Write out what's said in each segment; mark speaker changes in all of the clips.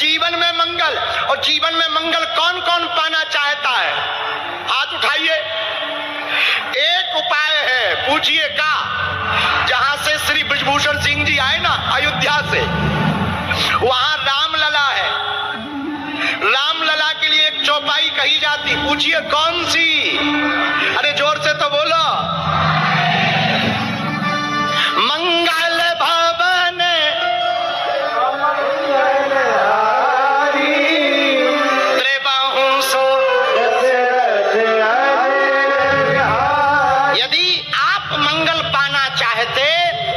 Speaker 1: जीवन में मंगल। और जीवन में मंगल कौन कौन पाना चाहता है? हाथ उठाइए। एक उपाय है, पूछिए का? जहां से श्री बृजभूषण सिंह जी आए ना अयोध्या से, वहां रामलला है। रामलला के लिए एक चौपाई कही जाती, पूछिए कौन सी? अरे जोर से तो बोलो। मंगल भवन त्रिबाहु सो। यदि आप मंगल पाना चाहते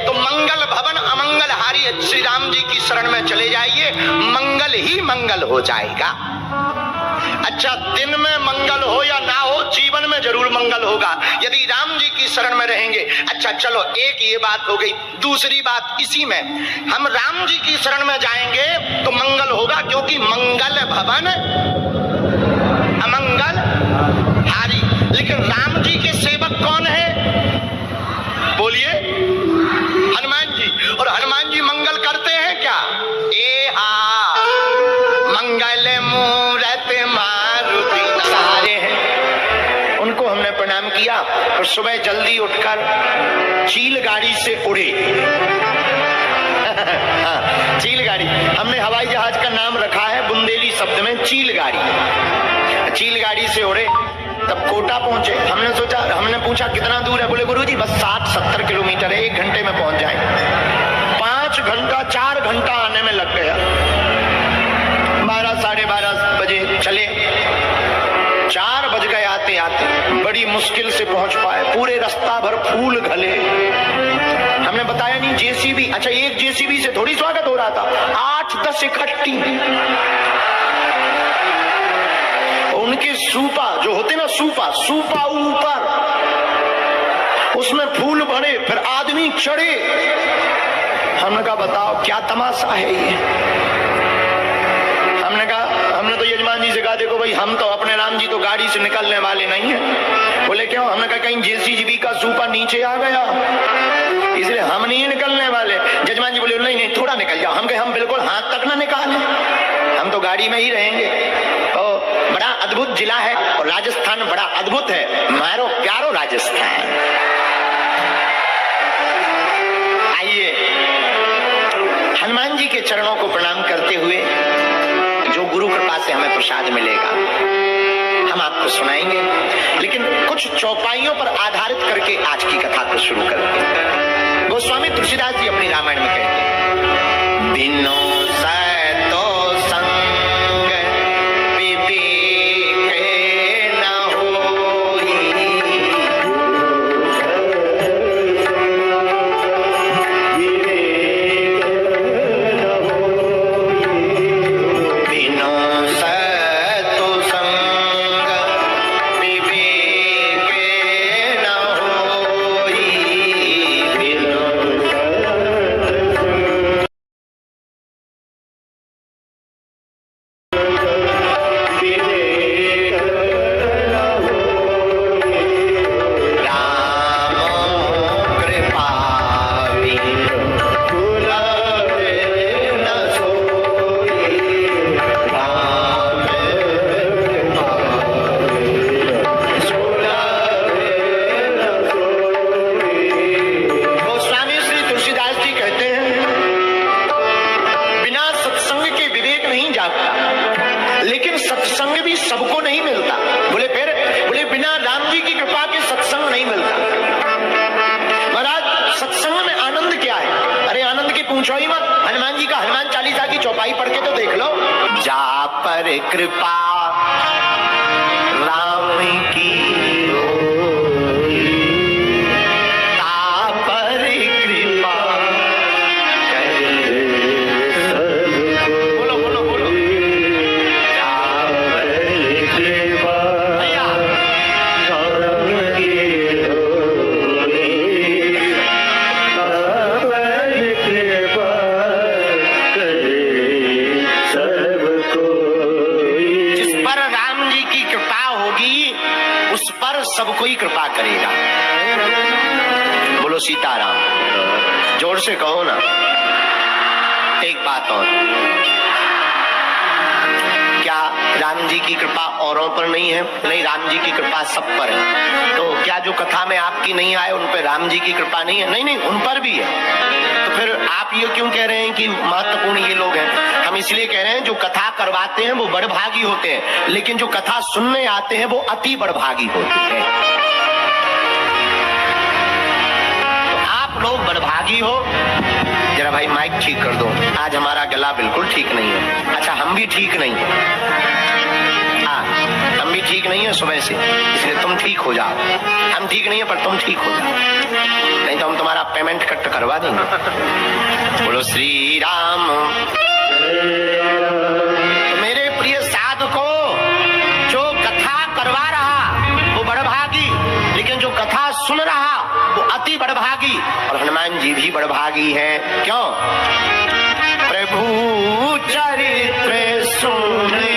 Speaker 1: तो मंगल भवन अमंगल हारी श्री राम जी की शरण में चले जाइए, मंगल ही मंगल हो जाएगा। अच्छा, दिन में मंगल हो या ना हो, जीवन में जरूर मंगल होगा यदि राम जी की शरण में रहेंगे। अच्छा चलो, एक ये बात हो गई। दूसरी बात इसी में, हम राम जी की शरण में जाएंगे तो मंगल होगा, क्योंकि मंगल भवन अमंगल हारी। लेकिन राम जी के सेवक कौन है? बोलिए, हनुमान जी। और हनुमान जी मंगल करते हैं क्या? मंगल मूरत मारुति सारे हैं। उनको हमने प्रणाम किया और सुबह जल्दी उठकर चील गाड़ी से उड़े। हाँ, चील गाड़ी। हमने हवाई जहाज का नाम रखा है बुंदेली शब्द में चील गाड़ी। चील गाड़ी से उड़े, तब कोटा पहुंचे। हमने पूछा कितना दूर है? बोले गुरुजी बस 60-70 किलोमीटर है, 1 घंटे में पहुंच जाएंगे। 5 घंटा 4 घंटा आने में लग गया। 12-12:30 बजे चले, 4 बज गए आते आते। बड़ी मुश्किल से पहुंच पाए। पूरे रास्ता भर फूल घले। हमने बताया नहीं जेसीबी। अच्छा, एक जेसीबी से थोड़ी स्वागत हो रहा था, 8-10 इकट्ठी। उनके सूपा जो होते ना, सूपा ऊपर, उसमें फूल भरे, फिर आदमी चढ़े। हमने कहा बताओ क्या तमाशा है ये? हमने तो यजमान जी से कहा देखो भाई, हम तो अपने राम जी तो गाड़ी से निकलने वाले नहीं है। बोले क्यों? हमने कहा कहीं जेसीबी का सूपा नीचे आ गया, इसलिए हम नहीं निकलने वाले। यजमान जी बोले नहीं थोड़ा निकल जाओ। हम कहे हम बिल्कुल हाथ तक ना निकाले, हम तो गाड़ी में ही रहेंगे। बड़ा अद्भुत जिला है और राजस्थान बड़ा अद्भुत है, मारो प्यारो राजस्थान। आइए, हनुमान जी के चरणों को प्रणाम करते हुए जो गुरु कृपा से हमें प्रसाद मिलेगा हम आपको सुनाएंगे, लेकिन कुछ चौपाइयों पर आधारित करके आज की कथा को शुरू करते हैं। गोस्वामी तुलसीदास जी अपनी रामायण में कहते हैं, बिनो सतो संग विवेक न होई, बिनो सतो संग विवेक न होई, बिनो पूछो ही मत। हनुमान जी का हनुमान चालीसा की चौपाई पढ़ के तो देख लो। जा पर कृपा राम की सब कोई कृपा करेगा। बोलो सीताराम, जोर से कहो ना। एक बात और, राम जी की कृपा औरों पर नहीं है, नहीं, राम जी की कृपा सब पर है। तो क्या जो कथा में आपकी नहीं आए उन पर राम जी की कृपा नहीं है? नहीं नहीं, उन पर भी है। तो फिर आप ये क्यों कह रहे हैं कि महत्वपूर्ण ये लोग हैं? हम इसलिए कह रहे हैं जो कथा करवाते हैं वो बड़भागी होते हैं, लेकिन जो कथा सुनने आते हैं वो अति बड़भागी होते हैं। तो आप लोग बड़भागी हो। जरा भाई माइक ठीक कर दो, आज हमारा गला बिल्कुल ठीक नहीं है। अच्छा, हम भी ठीक नहीं है। हाँ, हम भी ठीक नहीं है सुबह से, इसलिए तुम ठीक हो जाओ। हम ठीक नहीं है पर तुम ठीक हो जाओ, नहीं तो हम तुम्हारा पेमेंट कट करवा देंगे। बोलो श्री राम। मेरे प्रिय साधको, जो कथा करवा रहा वो बड़भागी, लेकिन जो कथा सुन रहा वो अति बड़भागी। और हनुमान जी भी बड़भागी हैं। क्यों? प्रभु चरित्र सुने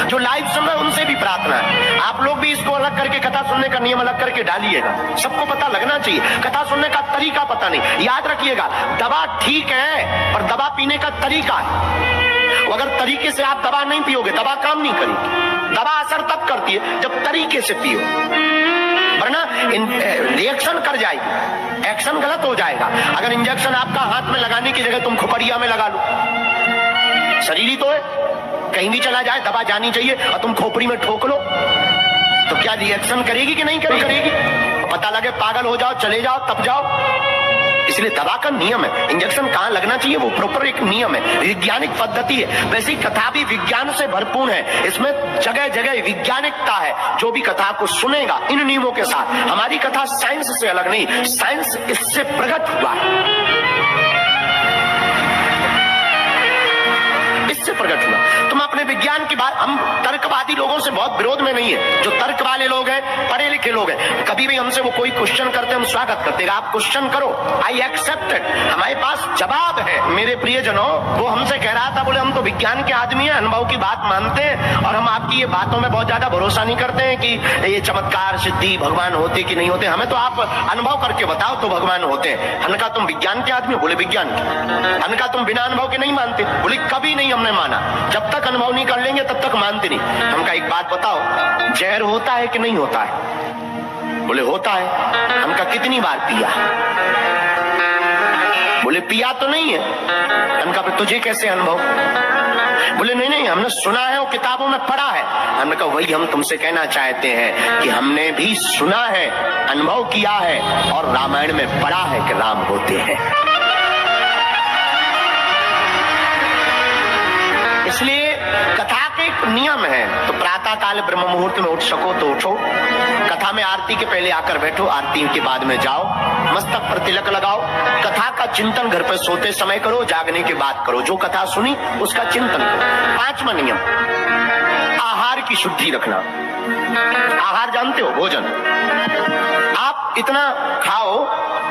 Speaker 1: जो लाइव सुन रहे हैं उनसे भी प्रार्थना है, आप लोग भी इसको अलग करके कथा सुनने का नियम अलग करके डालिएगा। सबको पता लगना चाहिए, कथा सुनने का तरीका पता नहीं। याद रखिएगा, दवा ठीक है पर दवा पीने का तरीका है। अगर तरीके से आप दवा नहीं पियोगे दवा काम नहीं करेगी। दवा असर तब करती है जब तरीके से पियो, वरना रिएक्शन कर जाएगी, एक्शन गलत हो जाएगा। अगर इंजेक्शन आपका हाथ में लगाने की जगह तुम खोपड़िया में लगा लो, शरीर ही तो है, कहीं भी चला जाए दवा जानी चाहिए, और तुम खोपड़ी में ठोक लो तो क्या रिएक्शन करेगी कि नहीं करेगी? पता लगे पागल हो जाओ, चले जाओ, तब जाओ। इसलिए दवा का नियम है, इंजेक्शन कहाँ लगना चाहिए वो प्रॉपर एक नियम है, वैज्ञानिक पद्धति है। वैसे ही कथा भी विज्ञान से भरपूर है, इसमें जगह जगह वैज्ञानिकता है। जो भी कथा को सुनेगा इन नियमों के साथ, हमारी कथा साइंस से अलग नहीं, साइंस इससे प्रकट हुआ है, इससे प्रकट हुआ। तुम अपने विज्ञान की बात, हम तर्कवादी लोगों से बहुत विरोध में नहीं है। जो तर्क वाले लोग हैं, पढ़े लिखे लोग हैं, कभी भी हमसे वो कोई क्वेश्चन करते हम स्वागत करते हैं, आप क्वेश्चन करो, आई एक्सेप्ट इट, हमारे पास जवाब है। मेरे प्रियजनों, वो हमसे कह रहा था, बोले हम तो विज्ञान के आदमी हैं, अनुभव की बात मानते हैं, और हम आपकी ये बातों में बहुत ज्यादा भरोसा नहीं करते हैं कि ये चमत्कार सिद्धि भगवान होते कि नहीं होते, हमें तो आप अनुभव करके बताओ तो भगवान होते हैं। हमने कहा तुम विज्ञान के आदमी हो? बोले विज्ञान के। हमने कहा तुम बिना अनुभव के नहीं मानते? बोले कभी नहीं हमने माना, जब तक अनुभव नहीं कर लेंगे तब तक मानते नहीं। हम कहा एक बात बताओ, जहर होता है कि नहीं होता है? बोले होता है। हम कहा कितनी बार पिया? बोले पिया तो नहीं है। हम कहा फिर तुझे कैसे अनुभव? बोले नहीं नहीं, हमने सुना है और किताबों में पढ़ा है। हमने कहा वही हम तुमसे कहना चाहते हैं कि हमने भी सुना है, अनुभव किया है, और रामायण में पढ़ा है कि राम होते हैं। इसलिए कथा के एक नियम है। तो प्रातः काल ब्रह्म मुहूर्त में उठ सको तो उठो, कथा में आरती के पहले आकर बैठो, आरती के बाद में जाओ, मस्तक पर तिलक लगाओ, कथा का चिंतन घर पर सोते समय करो, जागने के बाद करो, जो कथा सुनी उसका चिंतन करो। 5वां नियम, आहार की शुद्धि रखना। आहार जानते हो? भोजन। आप इतना खाओ,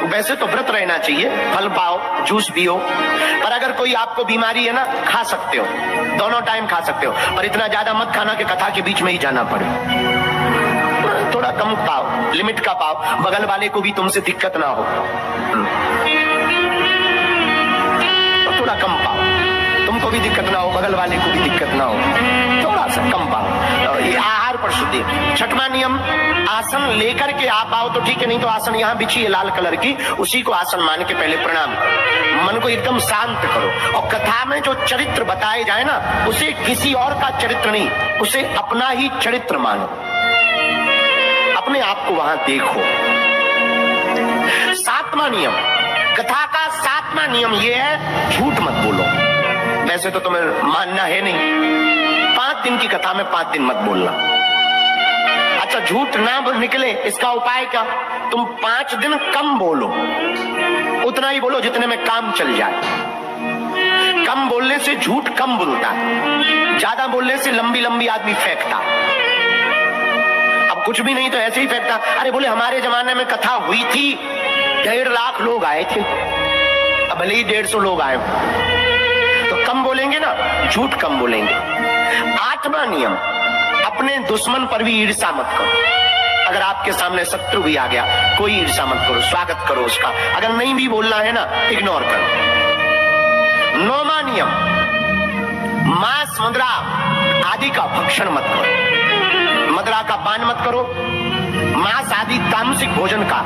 Speaker 1: वैसे तो व्रत रहना चाहिए, फल पाओ, जूस पियो, पर अगर कोई आपको बीमारी है ना, खा सकते हो, दोनों टाइम खा सकते हो, पर इतना ज्यादा मत खाना कि कथा के बीच में ही जाना पड़े। थोड़ा कम पाओ, लिमिट का पाओ, बगल वाले को भी तुमसे दिक्कत ना हो, तो थोड़ा कम पाओ, तुमको भी दिक्कत ना हो, बगल वाले को भी दिक्कत ना हो, थोड़ा सा कम पाओ। ये आहार पर शुद्धि। 6वां नियम, आसन लेकर के आप आओ तो ठीक है, नहीं तो आसन यहाँ बिछी है लाल कलर की, उसी को आसन मान के पहले प्रणाम करो, मन को एकदम शांत करो। और कथा में जो चरित्र बताए जाए ना, उसे किसी और का चरित्र नहीं, उसे अपना ही चरित्र मानो, अपने आप को वहां देखो। 7वां नियम, कथा का 7वां नियम यह है, झूठ मत बोलो। वैसे तो तुम्हें मानना है नहीं, 5 दिन की कथा में 5 दिन मत बोलना। अच्छा, झूठ ना निकले इसका उपाय क्या? तुम 5 दिन कम बोलो, उतना ही बोलो जितने में काम चल जाए। कम बोलने से झूठ कम बोलता है, ज्यादा बोलने से लंबी लंबी आदमी फेंकता। अब कुछ भी नहीं तो ऐसे ही फेंकता। अरे बोले हमारे जमाने में कथा हुई थी, 1.5 लाख लोग आए थे, अब भले ही 150 लोग आए। तो कम बोलेंगे ना, झूठ कम बोलेंगे। 8वां नियम, अपने दुश्मन पर भी ईर्ष्या मत करो। अगर आपके सामने शत्रु भी आ गया, कोई ईर्ष्या मत करो, स्वागत करो उसका। अगर नहीं भी बोलना है ना, इग्नोर करो। 9वां नियम, मांस मदिरा आदि का भक्षण मत करो। मदिरा का पान मत करो, मांस आदि तामसिक भोजन का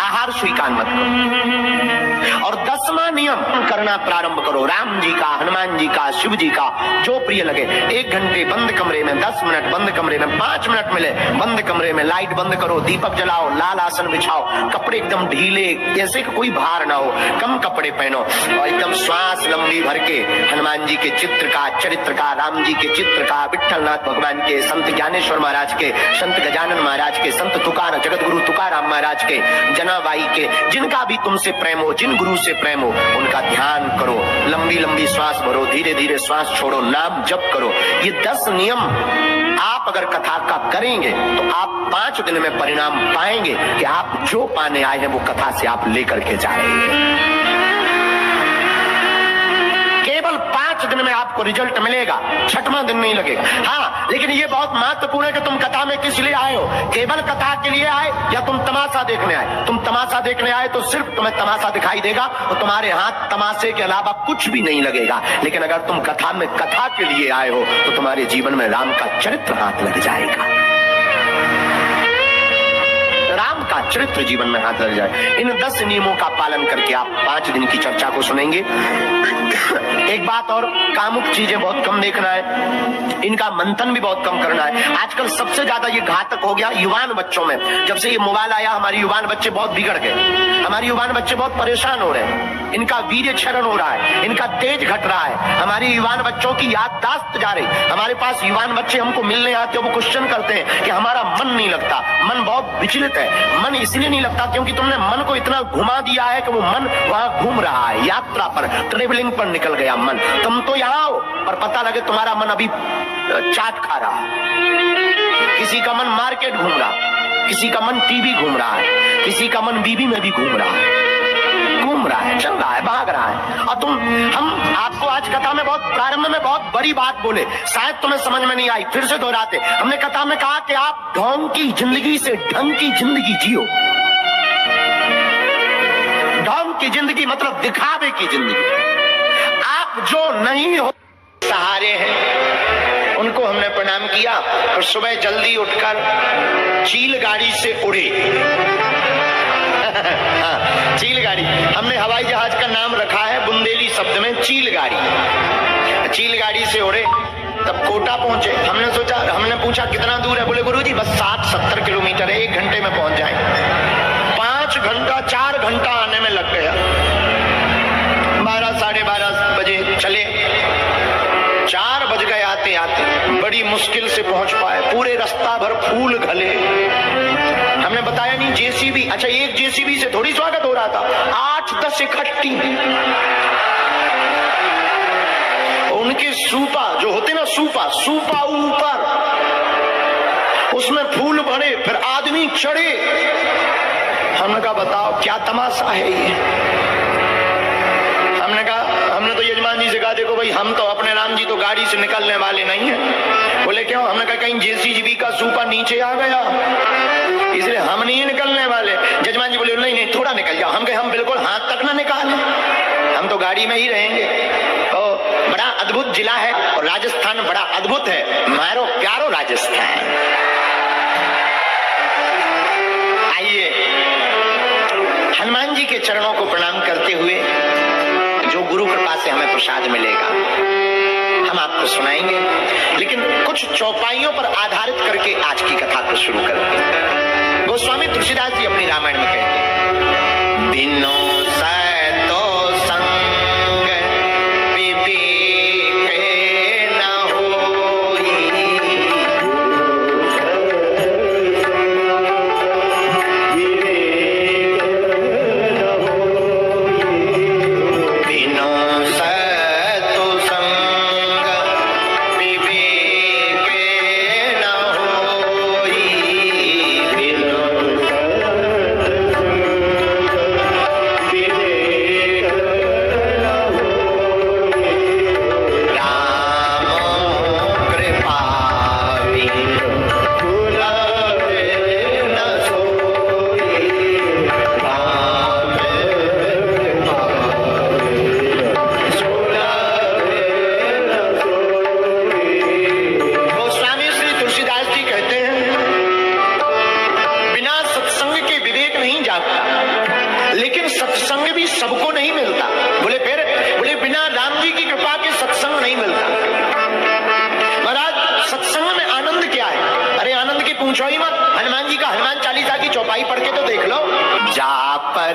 Speaker 1: आहार स्वीकार मत करो। और 10वां नियम करना प्रारंभ करो। राम जी का, हनुमान जी का, शिव जी का, जो प्रिय लगे। 1 घंटे बंद कमरे में, 10 मिनट बंद कमरे में, 5 मिनट मिले बंद कमरे में, लाइट बंद करो, दीपक जलाओ, लाल आसन बिछाओ, कपड़े एकदम ढीले, जैसे कि कोई भार ना हो, कम कपड़े पहनो और एकदम श्वास लंबी भर के हनुमान जी के चित्र का, चरित्र का, राम जी के चित्र का, विठलनाथ भगवान के, संत ज्ञानेश्वर महाराज के, संत गजानन महाराज के, संत तुकार जगत गुरु तुकाराम महाराज के, जनाबाई के, जिनका भी तुमसे प्रेम हो, जिन गुरु से प्रेम हो, उनका ध्यान करो। लंबी लंबी श्वास भरो, धीरे धीरे श्वास छोड़ो, नाम जप करो। ये 10 नियम आप अगर कथा का करेंगे तो आप 5 दिन में परिणाम पाएंगे कि आप जो पाने आए हैं वो कथा से आप लेकर के जाएंगे। केवल 5 दिन में आपको रिजल्ट मिलेगा, 6वां दिन नहीं लगेगा। हाँ, लेकिन ये बहुत महत्वपूर्ण है कि तुम कथा में किस लिए आए हो। केवल कथा के लिए आए या तुम तमाशा देखने आए? तुम तमाशा देखने आए तो सिर्फ तुम्हें तमाशा दिखाई देगा और तुम्हारे हाथ तमाशे के अलावा कुछ भी नहीं लगेगा। लेकिन अगर तुम कथा में कथा के लिए आए हो तो तुम्हारे जीवन में राम का चरित्र हाथ लग जाएगा, राम का चरित्र जीवन में हाथ लग जाए। इन 10 नियमों का पालन करके आप 5 दिन की चर्चा को सुनेंगे। एक बात और, कामुक चीजें बहुत कम देखना है, इनका मंथन भी बहुत कम करना है। आजकल सबसे ज्यादा ये घातक हो गया युवान बच्चों में। जब से ये मोबाइल आया हमारे युवान बच्चे बहुत बिगड़ गए, हमारे युवान बच्चे बहुत परेशान हो रहे हैं, इनका वीर्य क्षरण हो रहा है, इनका तेज घट रहा है, हमारे युवान बच्चों की याददाश्त जा रही। हमारे पास युवान बच्चे हमको मिलने आते हैं, वो क्वेश्चन करते हैं कि हमारा मन नहीं लगता, मन बहुत विचलित है। मन इसलिए नहीं लगता क्योंकि तुमने मन को इतना घुमा दिया है कि वो मन वहां घूम रहा है, यात्रा पर, ट्रेवलिंग पर निकल गया मन। तुम तो यहाँ हो पर पता लगे तुम्हारा मन अभी चाट खा रहा है, किसी का मन मार्केट घूम रहा, किसी का मन टीवी घूम रहा है, किसी का मन बीबी में भी घूम रहा है, चल रहा है, भाग रहा है। और हम आपको आज कथा में बहुत प्रारंभ में बहुत बड़ी बात बोले, शायद तुम्हें समझ में नहीं आई, फिर से दोहराते। हमने कथा में कहा कि आप ढोंग की जिंदगी से ढंग की जिंदगी जियो। ढोंग की जिंदगी मतलब दिखावे की जिंदगी। आप जो नहीं हो सहारे हैं उनको हमने प्रणाम किया और सुबह जल्दी उठकर चील गाड़ी से उड़े। हाँ, चील गाड़ी, हमने हवाई जहाज का नाम रखा है बुंदेली शब्द में चील गाड़ी। चील गाड़ी से उड़े, तब कोटा पहुंचे। हमने पूछा कितना दूर है? बोले गुरुजी बस 60-70 किलोमीटर है, 1 घंटे में पहुंच जाए। 5 घंटा 4 घंटा आने में लग गया। 12 साढ़े 12 बजे चले, 4 बज गए आते आते, बड़ी मुश्किल से पहुंच पाए। पूरे रास्ता भर फूल घले। हमने बताया नहीं जेसीबी, अच्छा एक जेसीबी से थोड़ी स्वागत हो रहा था, 8-10 इकट्ठी। उनके सूपा जो होते ना, सूपा ऊपर, उसमें फूल भरे, फिर आदमी चढ़े। हमने कहा बताओ क्या तमाशा है ये। हमने तो यजमान जी से कहा देखो भाई हम तो अपने राम जी तो गाड़ी से निकलने वाले नहीं है। बोले क्यों? हमने कहा कहीं जेसीबी का सूपा नीचे आ गया इसलिए हम नहीं निकलने वाले। यजमान जी बोले नहीं थोड़ा निकल जाओ। हम कहे हम बिल्कुल हाथ तक ना निकालें, हम तो गाड़ी में ही रहेंगे। तो बड़ा अद्भुत जिला है और राजस्थान बड़ा अद्भुत है, मारो प्यारो राजस्थान। आइए हनुमान जी के चरणों को प्रणाम करते हुए जो गुरु कृपा से हमें प्रसाद मिलेगा हम आपको सुनाएंगे, लेकिन कुछ चौपाइयों पर आधारित करके आज की कथा को शुरू करते हैं। गोस्वामी तुलसीदास जी अपनी रामायण में कहते हैं, बिनो सतो संग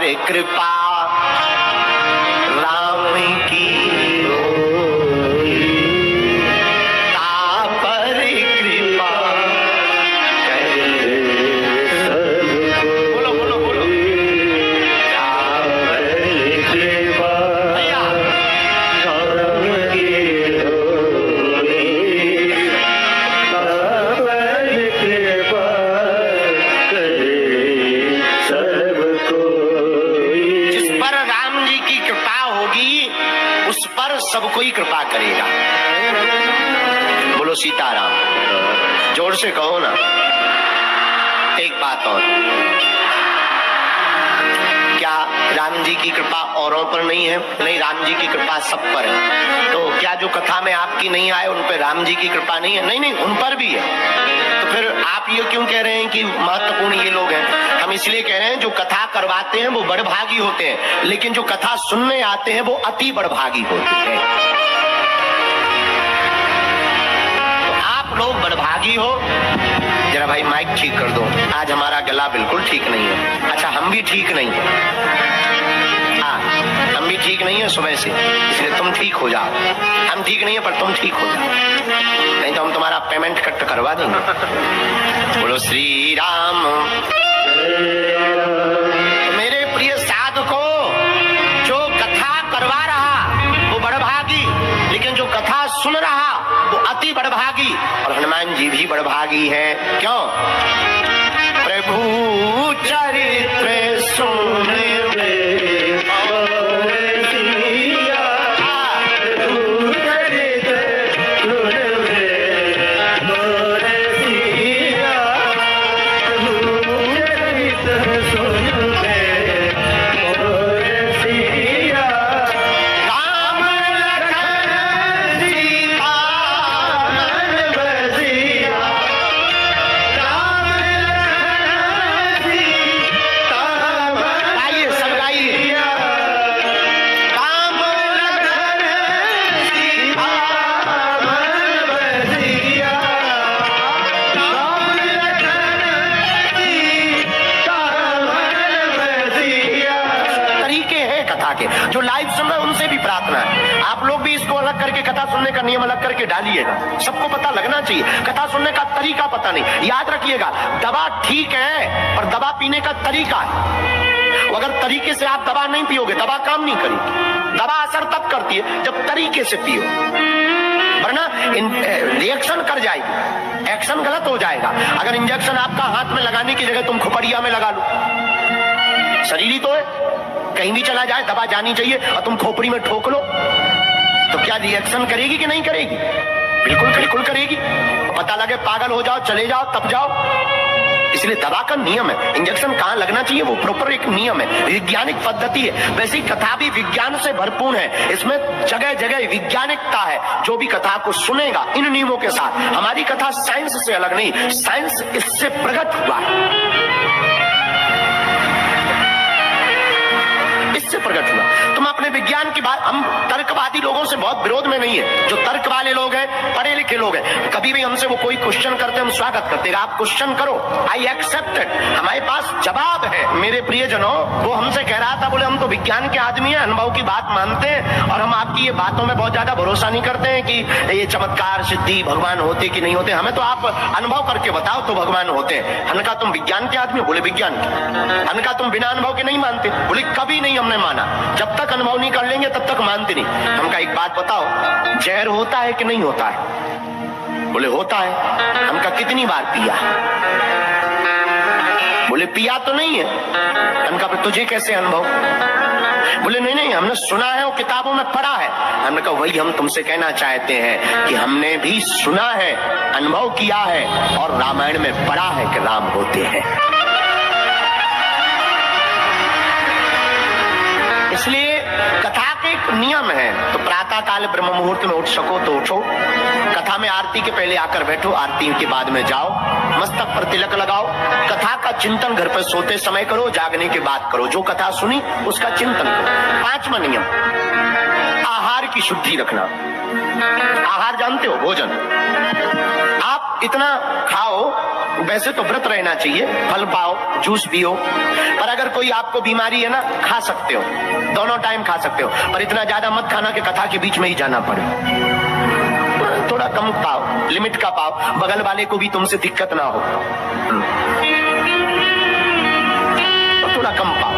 Speaker 1: पर कृपा राम की सबको ही कृपा करेगा। बोलो सीताराम, जोर से कहो ना। एक बात और, क्या राम जी की कृपा औरों पर नहीं है? नहीं, राम जी की कृपा सब पर है। तो क्या जो कथा में आपकी नहीं आए उन पर राम जी की कृपा नहीं है? नहीं नहीं, उन पर भी है। तो फिर आप ये क्यों कह रहे हैं कि महत्वपूर्ण ये लोग हैं? हम इसलिए कह रहे हैं जो कथा करवाते हैं वो बड़भागी होते हैं, लेकिन जो कथा सुनने आते हैं वो अति बड़भागी होते हैं। तो आप लोग बड़भागी हो। जरा भाई माइक ठीक कर दो, आज हमारा गला बिल्कुल ठीक नहीं है। अच्छा, हम भी ठीक नहीं है। हाँ, हम भी ठीक नहीं है सुबह से, इसलिए तुम ठीक हो जाओ। हम ठीक नहीं है पर तुम ठीक हो जाओ, नहीं तो हम तुम्हारा पेमेंट कट करवा देंगे। बोलो श्री राम। मेरे प्रिय साधको, जो कथा करवा रहा वो बड़भागी, लेकिन जो कथा सुन रहा वो अति बड़भागी। और हनुमान जी भी बड़भागी है। क्यों? प्रभु चरित्र सुने जो लाइव सुन रहे हैं उनसे भी प्रार्थना है, आप लोग भी इसको अलग करके कथा सुनने का नियम अलग करके डालिएगा। सबको पता लगना चाहिए, कथा सुनने का तरीका पता नहीं। याद रखिएगा, दवा ठीक है पर दवा पीने का तरीका है। अगर तरीके से आप दवा नहीं पियोगे, दवा काम नहीं करेगी। दवा असर तब करती है जब तरीके से पियो, वरना रिएक्शन कर जाएगी, एक्शन गलत हो जाएगा। अगर इंजेक्शन आपका हाथ में लगाने की जगह तुम खोपड़िया में लगा लो, शरीर ही तो है, कहीं भी चला जाए दवा जानी चाहिए, और तुम खोपड़ी में ठोक लो तो क्या रिएक्शन करेगी कि नहीं करेगी? बिल्कुल बिल्कुल करेगी। पता लगे पागल हो जाओ, चले जाओ, तब जाओ। इसलिए दवा का नियम है, इंजेक्शन कहाँ लगना चाहिए वो प्रॉपर एक नियम है, वैज्ञानिक पद्धति है। वैसे कथा भी विज्ञान से भरपूर है, इसमें जगह जगह वैज्ञानिकता है। जो भी कथा को सुनेगा इन नियमों के साथ, हमारी कथा साइंस से अलग नहीं, साइंस इससे प्रकट हुआ है, इससे प्रकट हुआ। तुम अपने विज्ञान की बात, हम तर्कवादी लोगों से बहुत विरोध में नहीं है। जो तर्क वाले लोग हैं, पढ़े लिखे लोग हैं, कभी भी हमसे वो कोई क्वेश्चन करते हम स्वागत करते हैं, आप क्वेश्चन करो, आई एक्सेप्ट इट, हमारे पास जवाब है। मेरे प्रियजनों, वो हमसे कह रहा था, बोले हम तो विज्ञान के आदमी हैं, अनुभव की बात मानते हैं, और हम आपकी ये बातों में बहुत ज्यादा भरोसा नहीं करते हैं कि ये चमत्कार सिद्धि भगवान होते कि नहीं होते, हमें तो आप अनुभव करके बताओ तो भगवान होते हैं। हमने कहा तुम विज्ञान के आदमी? बोले विज्ञान के। हमने कहा तुम बिना अनुभव के नहीं मानते? बोले कभी नहीं हमने माना, जब तक अनुभव नहीं कर लेंगे तब तक मानते नहीं। हमका एक बात बताओ, जहर होता है कि नहीं होता है? बोले होता है। हमका कितनी बार पिया? बोले पिया तो नहीं है। हमका फिर तुझे कैसे अनुभव? बोले नहीं नहीं, हमने सुना है और किताबों में पढ़ा है। हमने कहा वही हम तुमसे कहना चाहते हैं कि हमने भी सुना है, अनुभव किया है, और रामायण में पढ़ा है कि राम होते हैं। इसलिए कथा के एक नियम है। तो प्रातः काल ब्रह्म मुहूर्त में उठ सको तो उठो, कथा में आरती के पहले आकर बैठो, आरती के बाद में जाओ, मस्तक पर तिलक लगाओ, कथा का चिंतन घर पर सोते समय करो, जागने के बाद करो, जो कथा सुनी उसका चिंतन करो। 5वां नियम, आहार की शुद्धि रखना। आहार जानते हो? भोजन। आप इतना खाओ, वैसे तो व्रत रहना चाहिए, फल पाओ, जूस पियो, पर अगर कोई आपको बीमारी है ना, खा सकते हो, दोनों टाइम खा सकते हो, पर इतना ज्यादा मत खाना कि कथा के बीच में ही जाना पड़े। थोड़ा कम पाओ, लिमिट का पाओ, बगल वाले को भी तुमसे दिक्कत ना हो। थोड़ा कम पाओ,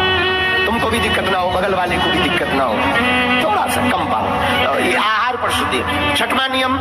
Speaker 1: तुमको भी दिक्कत ना हो, बगल वाले को भी दिक्कत ना हो, थोड़ा सा कम पाओ। ये आहार पर शुद्धि। छठवां नियम